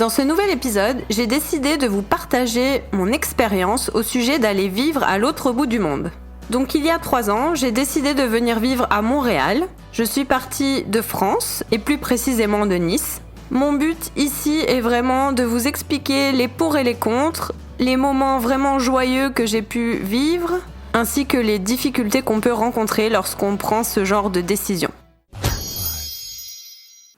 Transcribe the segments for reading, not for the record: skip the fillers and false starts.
Dans ce nouvel épisode, j'ai décidé de vous partager mon expérience au sujet d'aller vivre à l'autre bout du monde. Donc il y a 3 ans, j'ai décidé de venir vivre à Montréal. Je suis partie de France, et plus précisément de Nice. Mon but ici est vraiment de vous expliquer les pour et les contre, les moments vraiment joyeux que j'ai pu vivre, ainsi que les difficultés qu'on peut rencontrer lorsqu'on prend ce genre de décision.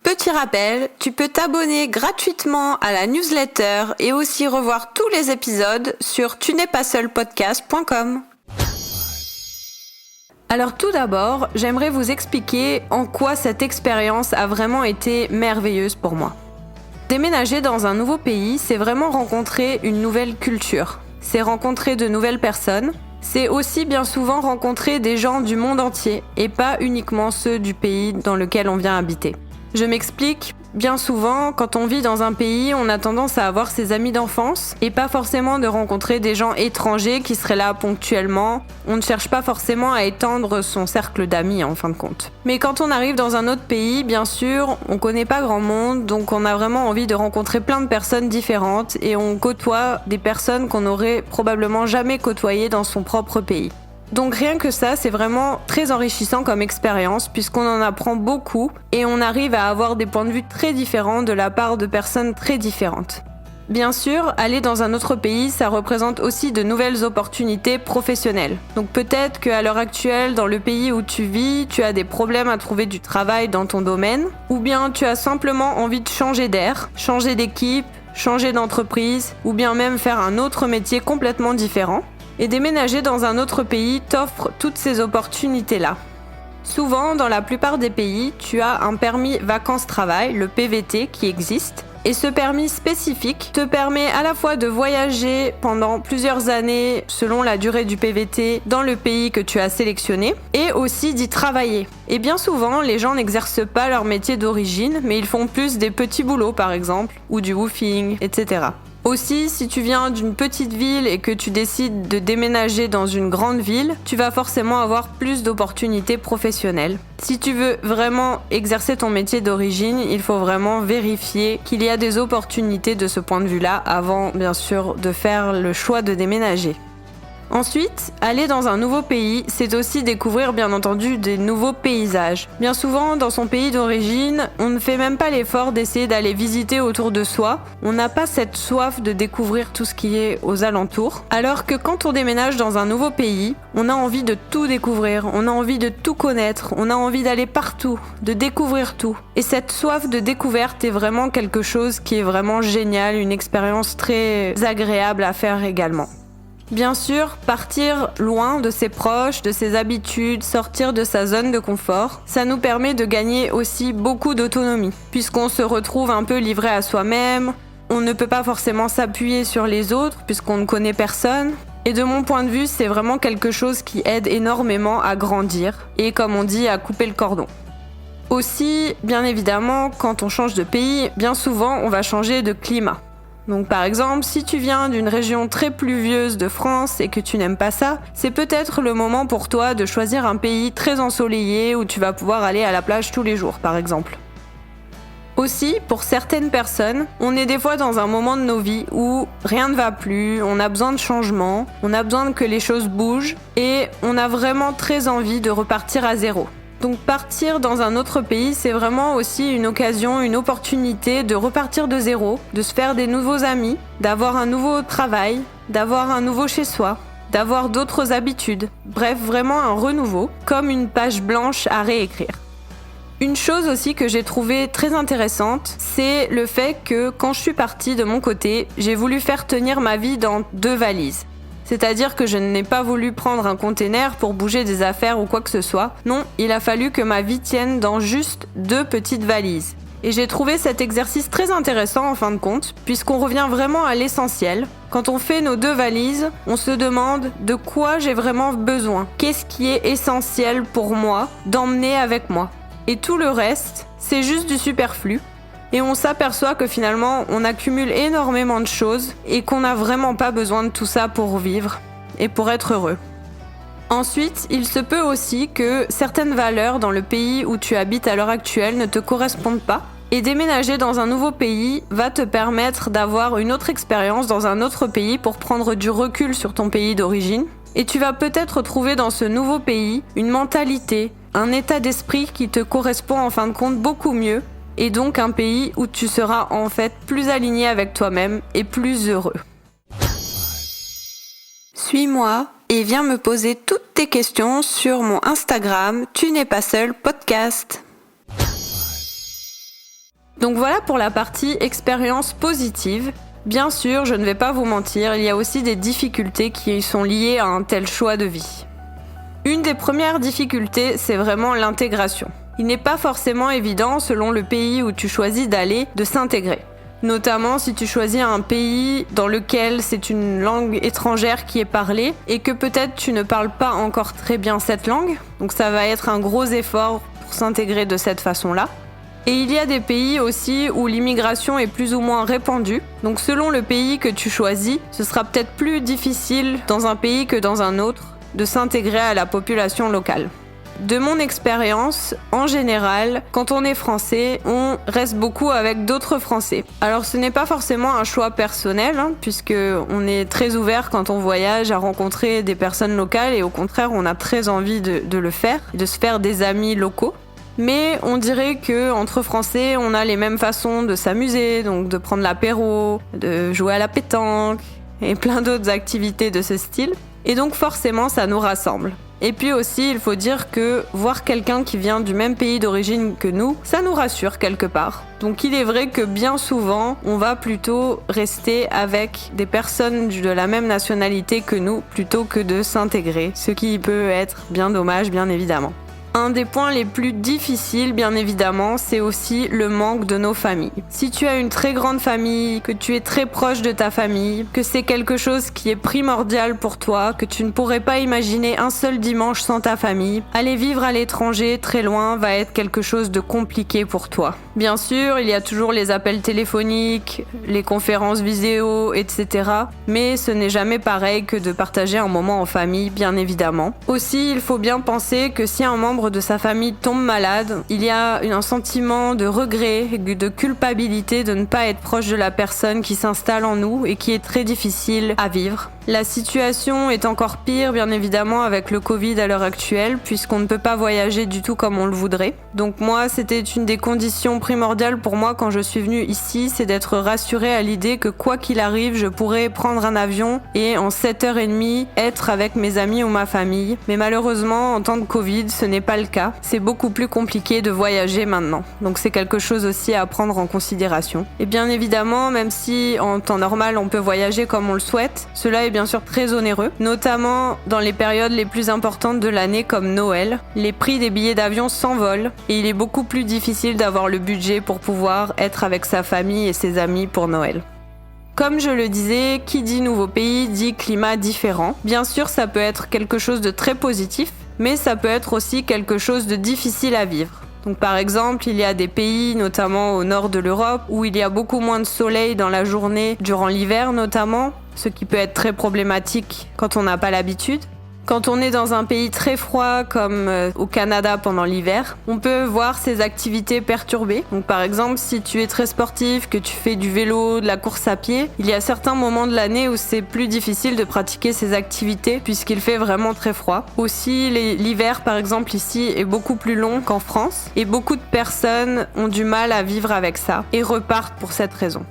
Petit rappel, tu peux t'abonner gratuitement à la newsletter et aussi revoir tous les épisodes sur tun'espaseulpodcast.com. Alors tout d'abord, j'aimerais vous expliquer en quoi cette expérience a vraiment été merveilleuse pour moi. Déménager dans un nouveau pays, c'est vraiment rencontrer une nouvelle culture. C'est rencontrer de nouvelles personnes. C'est aussi bien souvent rencontrer des gens du monde entier et pas uniquement ceux du pays dans lequel on vient habiter. Je m'explique, bien souvent, quand on vit dans un pays, on a tendance à avoir ses amis d'enfance et pas forcément de rencontrer des gens étrangers qui seraient là ponctuellement. On ne cherche pas forcément à étendre son cercle d'amis en fin de compte. Mais quand on arrive dans un autre pays, bien sûr, on connaît pas grand monde, donc on a vraiment envie de rencontrer plein de personnes différentes et on côtoie des personnes qu'on n'aurait probablement jamais côtoyées dans son propre pays. Donc rien que ça, c'est vraiment très enrichissant comme expérience puisqu'on en apprend beaucoup et on arrive à avoir des points de vue très différents de la part de personnes très différentes. Bien sûr, aller dans un autre pays, ça représente aussi de nouvelles opportunités professionnelles. Donc peut-être qu'à l'heure actuelle, dans le pays où tu vis, tu as des problèmes à trouver du travail dans ton domaine, ou bien tu as simplement envie de changer d'air, changer d'équipe, changer d'entreprise, ou bien même faire un autre métier complètement différent. Et déménager dans un autre pays t'offre toutes ces opportunités-là. Souvent, dans la plupart des pays, tu as un permis vacances-travail, le PVT, qui existe. Et ce permis spécifique te permet à la fois de voyager pendant plusieurs années selon la durée du PVT dans le pays que tu as sélectionné et aussi d'y travailler. Et bien souvent, les gens n'exercent pas leur métier d'origine, mais ils font plus des petits boulots par exemple, ou du woofing, etc. Aussi, si tu viens d'une petite ville et que tu décides de déménager dans une grande ville, tu vas forcément avoir plus d'opportunités professionnelles. Si tu veux vraiment exercer ton métier d'origine, il faut vraiment vérifier qu'il y a des opportunités de ce point de vue-là avant, bien sûr, de faire le choix de déménager. Ensuite, aller dans un nouveau pays, c'est aussi découvrir bien entendu des nouveaux paysages. Bien souvent, dans son pays d'origine, on ne fait même pas l'effort d'essayer d'aller visiter autour de soi. On n'a pas cette soif de découvrir tout ce qui est aux alentours. Alors que quand on déménage dans un nouveau pays, on a envie de tout découvrir, on a envie de tout connaître, on a envie d'aller partout, de découvrir tout. Et cette soif de découverte est vraiment quelque chose qui est vraiment génial, une expérience très agréable à faire également. Bien sûr, partir loin de ses proches, de ses habitudes, sortir de sa zone de confort, ça nous permet de gagner aussi beaucoup d'autonomie, puisqu'on se retrouve un peu livré à soi-même, on ne peut pas forcément s'appuyer sur les autres puisqu'on ne connaît personne. Et de mon point de vue, c'est vraiment quelque chose qui aide énormément à grandir et, comme on dit, à couper le cordon. Aussi, bien évidemment, quand on change de pays, bien souvent, on va changer de climat. Donc par exemple, si tu viens d'une région très pluvieuse de France et que tu n'aimes pas ça, c'est peut-être le moment pour toi de choisir un pays très ensoleillé où tu vas pouvoir aller à la plage tous les jours par exemple. Aussi, pour certaines personnes, on est des fois dans un moment de nos vies où rien ne va plus, on a besoin de changement, on a besoin que les choses bougent et on a vraiment très envie de repartir à zéro. Donc partir dans un autre pays, c'est vraiment aussi une occasion, une opportunité de repartir de zéro, de se faire des nouveaux amis, d'avoir un nouveau travail, d'avoir un nouveau chez-soi, d'avoir d'autres habitudes. Bref, vraiment un renouveau, comme une page blanche à réécrire. Une chose aussi que j'ai trouvée très intéressante, c'est le fait que quand je suis partie de mon côté, j'ai voulu faire tenir ma vie dans 2 valises. C'est-à-dire que je n'ai pas voulu prendre un container pour bouger des affaires ou quoi que ce soit. Non, il a fallu que ma vie tienne dans juste 2 petites valises. Et j'ai trouvé cet exercice très intéressant en fin de compte, puisqu'on revient vraiment à l'essentiel. Quand on fait nos 2 valises, on se demande de quoi j'ai vraiment besoin. Qu'est-ce qui est essentiel pour moi d'emmener avec moi ? Et tout le reste, c'est juste du superflu. Et on s'aperçoit que finalement, on accumule énormément de choses et qu'on n'a vraiment pas besoin de tout ça pour vivre et pour être heureux. Ensuite, il se peut aussi que certaines valeurs dans le pays où tu habites à l'heure actuelle ne te correspondent pas. Et déménager dans un nouveau pays va te permettre d'avoir une autre expérience dans un autre pays pour prendre du recul sur ton pays d'origine. Et tu vas peut-être trouver dans ce nouveau pays une mentalité, un état d'esprit qui te correspond en fin de compte beaucoup mieux, et donc un pays où tu seras en fait plus aligné avec toi-même et plus heureux. Suis-moi et viens me poser toutes tes questions sur mon Instagram Tu n'es pas seul podcast. Donc voilà pour la partie expérience positive. Bien sûr, je ne vais pas vous mentir, il y a aussi des difficultés qui sont liées à un tel choix de vie. Une des premières difficultés, c'est vraiment l'intégration. Il n'est pas forcément évident, selon le pays où tu choisis d'aller, de s'intégrer. Notamment si tu choisis un pays dans lequel c'est une langue étrangère qui est parlée et que peut-être tu ne parles pas encore très bien cette langue. Donc ça va être un gros effort pour s'intégrer de cette façon-là. Et il y a des pays aussi où l'immigration est plus ou moins répandue. Donc selon le pays que tu choisis, ce sera peut-être plus difficile dans un pays que dans un autre de s'intégrer à la population locale. De mon expérience, en général, quand on est français, on reste beaucoup avec d'autres Français. Alors ce n'est pas forcément un choix personnel, puisque on est très ouvert quand on voyage à rencontrer des personnes locales et au contraire, on a très envie de le faire, de se faire des amis locaux. Mais on dirait que entre Français, on a les mêmes façons de s'amuser, donc de prendre l'apéro, de jouer à la pétanque et plein d'autres activités de ce style. Et donc forcément, ça nous rassemble. Et puis aussi, il faut dire que voir quelqu'un qui vient du même pays d'origine que nous, ça nous rassure quelque part. Donc il est vrai que bien souvent, on va plutôt rester avec des personnes de la même nationalité que nous, plutôt que de s'intégrer, ce qui peut être bien dommage, bien évidemment. Un des points les plus difficiles, bien évidemment, c'est aussi le manque de nos familles. Si tu as une très grande famille, que tu es très proche de ta famille, que c'est quelque chose qui est primordial pour toi, que tu ne pourrais pas imaginer un seul dimanche sans ta famille, aller vivre à l'étranger, très loin, va être quelque chose de compliqué pour toi. Bien sûr, il y a toujours les appels téléphoniques, les conférences vidéo, etc. Mais ce n'est jamais pareil que de partager un moment en famille, bien évidemment. Aussi, il faut bien penser que si un membre de sa famille tombe malade, il y a un sentiment de regret, de culpabilité de ne pas être proche de la personne qui s'installe en nous et qui est très difficile à vivre. La situation est encore pire, bien évidemment, avec le Covid à l'heure actuelle, puisqu'on ne peut pas voyager du tout comme on le voudrait. Donc moi, c'était une des conditions primordiales pour moi quand je suis venue ici, c'est d'être rassurée à l'idée que quoi qu'il arrive, je pourrais prendre un avion et en 7h30 être avec mes amis ou ma famille. Mais malheureusement, en temps de Covid, ce n'est pas le cas. C'est beaucoup plus compliqué de voyager maintenant. Donc c'est quelque chose aussi à prendre en considération. Et bien évidemment, même si en temps normal, on peut voyager comme on le souhaite, cela est bien sûr très onéreux, notamment dans les périodes les plus importantes de l'année comme Noël. Les prix des billets d'avion s'envolent et il est beaucoup plus difficile d'avoir le budget pour pouvoir être avec sa famille et ses amis pour Noël. Comme je le disais, qui dit nouveau pays dit climat différent. Bien sûr, ça peut être quelque chose de très positif, mais ça peut être aussi quelque chose de difficile à vivre. Donc par exemple, il y a des pays, notamment au nord de l'Europe, où il y a beaucoup moins de soleil dans la journée, durant l'hiver notamment, ce qui peut être très problématique quand on n'a pas l'habitude. Quand on est dans un pays très froid comme au Canada pendant l'hiver, on peut voir ses activités perturbées. Donc par exemple, si tu es très sportif, que tu fais du vélo, de la course à pied, il y a certains moments de l'année où c'est plus difficile de pratiquer ces activités puisqu'il fait vraiment très froid. Aussi, l'hiver par exemple ici est beaucoup plus long qu'en France et beaucoup de personnes ont du mal à vivre avec ça et repartent pour cette raison.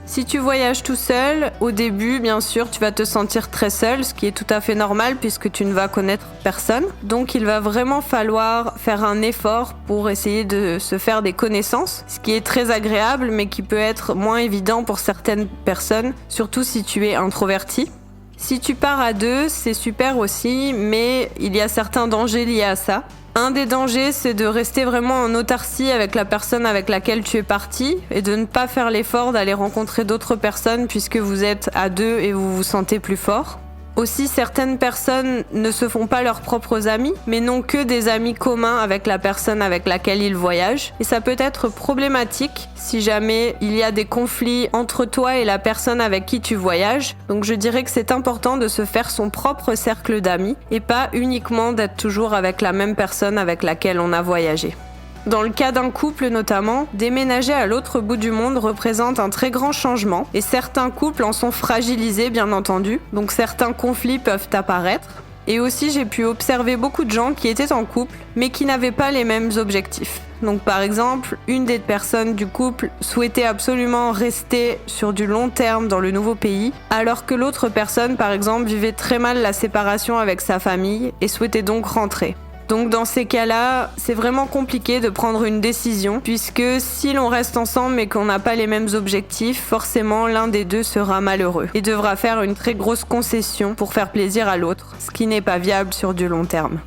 Si tu voyages tout seul, au début, bien sûr, tu vas te sentir très seul, ce qui est tout à fait normal puisque tu ne vas connaître personne. Donc, il va vraiment falloir faire un effort pour essayer de se faire des connaissances, ce qui est très agréable, mais qui peut être moins évident pour certaines personnes, surtout si tu es introverti. Si tu pars à deux, c'est super aussi, mais il y a certains dangers liés à ça. Un des dangers, c'est de rester vraiment en autarcie avec la personne avec laquelle tu es parti et de ne pas faire l'effort d'aller rencontrer d'autres personnes puisque vous êtes à deux et vous vous sentez plus fort. Aussi, certaines personnes ne se font pas leurs propres amis, mais n'ont que des amis communs avec la personne avec laquelle ils voyagent. Et ça peut être problématique si jamais il y a des conflits entre toi et la personne avec qui tu voyages. Donc je dirais que c'est important de se faire son propre cercle d'amis et pas uniquement d'être toujours avec la même personne avec laquelle on a voyagé. Dans le cas d'un couple notamment, déménager à l'autre bout du monde représente un très grand changement et certains couples en sont fragilisés bien entendu, donc certains conflits peuvent apparaître. Et aussi j'ai pu observer beaucoup de gens qui étaient en couple mais qui n'avaient pas les mêmes objectifs. Donc par exemple, une des personnes du couple souhaitait absolument rester sur du long terme dans le nouveau pays, alors que l'autre personne par exemple vivait très mal la séparation avec sa famille et souhaitait donc rentrer. Donc dans ces cas-là, c'est vraiment compliqué de prendre une décision, puisque si l'on reste ensemble mais qu'on n'a pas les mêmes objectifs, forcément l'un des deux sera malheureux et devra faire une très grosse concession pour faire plaisir à l'autre, ce qui n'est pas viable sur du long terme.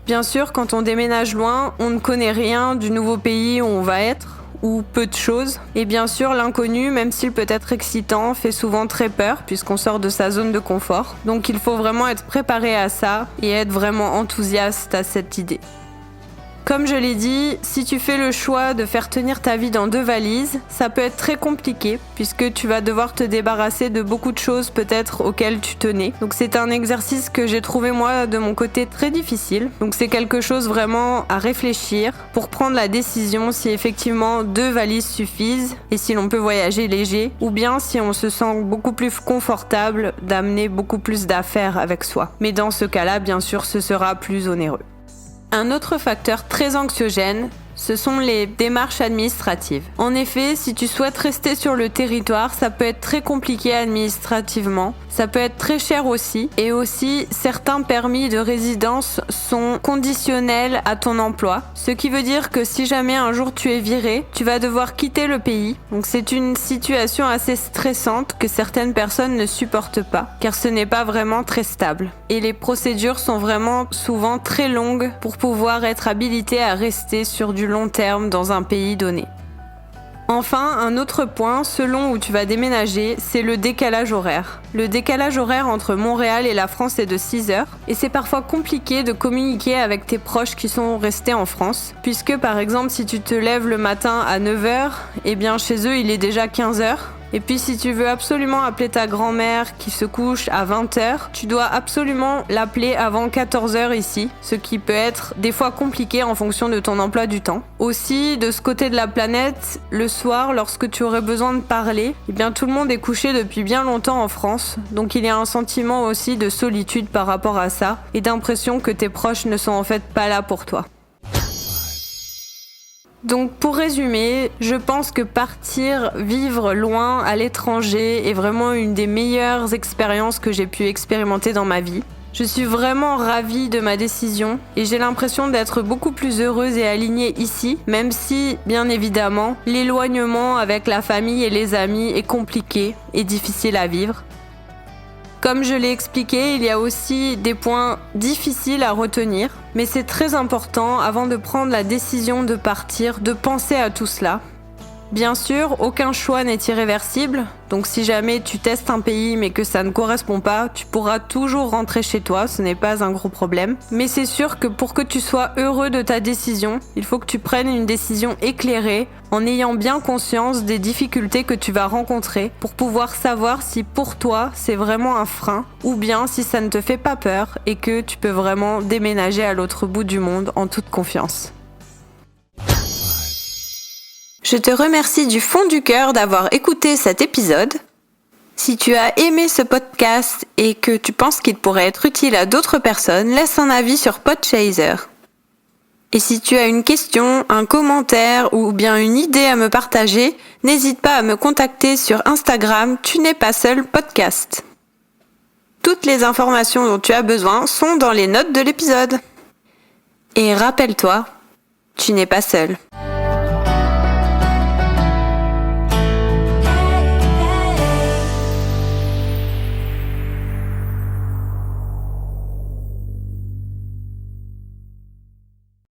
Bien sûr, quand on déménage loin, on ne connaît rien du nouveau pays où on va être, ou peu de choses. Et bien sûr, l'inconnu, même s'il peut être excitant, fait souvent très peur puisqu'on sort de sa zone de confort. Donc il faut vraiment être préparé à ça et être vraiment enthousiaste à cette idée. Comme je l'ai dit, si tu fais le choix de faire tenir ta vie dans 2 valises, ça peut être très compliqué puisque tu vas devoir te débarrasser de beaucoup de choses peut-être auxquelles tu tenais. Donc c'est un exercice que j'ai trouvé moi de mon côté très difficile. Donc c'est quelque chose vraiment à réfléchir pour prendre la décision si effectivement 2 valises suffisent et si l'on peut voyager léger ou bien si on se sent beaucoup plus confortable d'amener beaucoup plus d'affaires avec soi. Mais dans ce cas-là, bien sûr, ce sera plus onéreux. Un autre facteur très anxiogène, ce sont les démarches administratives. En effet, si tu souhaites rester sur le territoire, ça peut être très compliqué administrativement. Ça peut être très cher aussi. Et aussi, certains permis de résidence sont conditionnels à ton emploi. Ce qui veut dire que si jamais un jour tu es viré, tu vas devoir quitter le pays. Donc c'est une situation assez stressante que certaines personnes ne supportent pas, car ce n'est pas vraiment très stable. Et les procédures sont vraiment souvent très longues pour pouvoir être habilité à rester sur du long terme dans un pays donné. Enfin, un autre point, selon où tu vas déménager, c'est le décalage horaire. Le décalage horaire entre Montréal et la France est de 6 heures et c'est parfois compliqué de communiquer avec tes proches qui sont restés en France, puisque par exemple si tu te lèves le matin à 9 heures, eh bien chez eux il est déjà 15 heures. Et puis si tu veux absolument appeler ta grand-mère qui se couche à 20h, tu dois absolument l'appeler avant 14h ici, ce qui peut être des fois compliqué en fonction de ton emploi du temps. Aussi, de ce côté de la planète, le soir, lorsque tu aurais besoin de parler, eh bien tout le monde est couché depuis bien longtemps en France, donc il y a un sentiment aussi de solitude par rapport à ça et d'impression que tes proches ne sont en fait pas là pour toi. Donc pour résumer, je pense que partir vivre loin à l'étranger est vraiment une des meilleures expériences que j'ai pu expérimenter dans ma vie. Je suis vraiment ravie de ma décision et j'ai l'impression d'être beaucoup plus heureuse et alignée ici, même si, bien évidemment, l'éloignement avec la famille et les amis est compliqué et difficile à vivre. Comme je l'ai expliqué, il y a aussi des points difficiles à retenir, mais c'est très important avant de prendre la décision de partir, de penser à tout cela. Bien sûr, aucun choix n'est irréversible, donc si jamais tu testes un pays mais que ça ne correspond pas, tu pourras toujours rentrer chez toi, ce n'est pas un gros problème. Mais c'est sûr que pour que tu sois heureux de ta décision, il faut que tu prennes une décision éclairée, en ayant bien conscience des difficultés que tu vas rencontrer, pour pouvoir savoir si pour toi c'est vraiment un frein, ou bien si ça ne te fait pas peur et que tu peux vraiment déménager à l'autre bout du monde en toute confiance. Je te remercie du fond du cœur d'avoir écouté cet épisode. Si tu as aimé ce podcast et que tu penses qu'il pourrait être utile à d'autres personnes, laisse un avis sur Podchaser. Et si tu as une question, un commentaire ou bien une idée à me partager, n'hésite pas à me contacter sur Instagram Tu n'es pas seul podcast. Toutes les informations dont tu as besoin sont dans les notes de l'épisode. Et rappelle-toi, tu n'es pas seul.